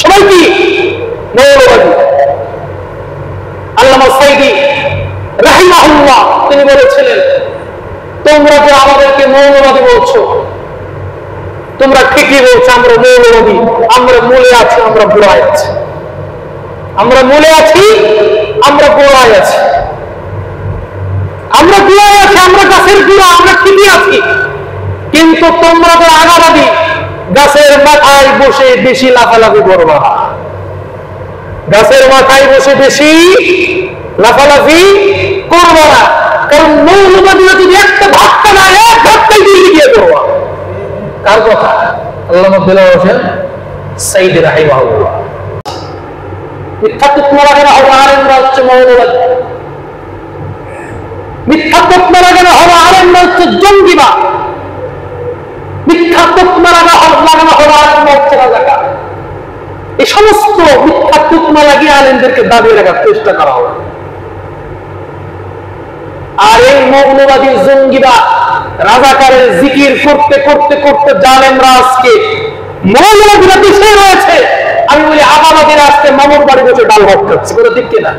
সবাই কি মৌলবাদী। আল্লামা সাইদি রাহিমাহুল্লাহ তিনি বলেছিলেন, তোমরা যে আমাদেরকে মৌলবাদী বলছো, তোমরা ঠিকই বলছো আমরা মৌলবাদী, আমরা মূলে আছি, আমরা গোড়ায় আছি। আমরা মূলে আছি, আমরা গোড়ায় আছি। আমরা গোড়ায় আছি, আমরা গাছের গোড়া, আমরা ঠিকই আছি। কিন্তু তোমরা যে আগাবাদী, গাছের মাথায় বসে বেশি লাফালাফি করবা না। গাছের মাথায় বসে বেশি লাফালাফি করবা না, কারণ মৌলবাদীরা যদি একটা ধাক্কা না, এক ধাক্কায় দিল্লি গিয়ে করবা। কার কথা? আল্লামা দেলাওয়ার হোসেন সাইদি রাহিমাহুল্লাহ। মিথ্যা তুকমা লাগানো হবে আলেমরা হচ্ছে মৌলবাদী, মিথ্যা তুকমা লাগানো হবে আলেমরা হচ্ছে জঙ্গিবাদ, মিথ্যা তুকমা লাগানো হবে আলেমরা হচ্ছে রাজাকার। এই সমস্ত মিথ্যা তুকমা লাগিয়ে আলেমদেরকে দাবিয়ে রাখার চেষ্টা করা হবে। আর এই মৌলবাদী জঙ্গিবাদ রাজাকারের জিকির করতে করতে করতে জালেমরা আজকে মৌলবাদীরা পিছিয়ে রয়েছে। আমি বলি আগাবাদীরা আজকে মামুর বাড়ি বসে ডাল ভাত খাচ্ছে, কোনো দিক কিনা?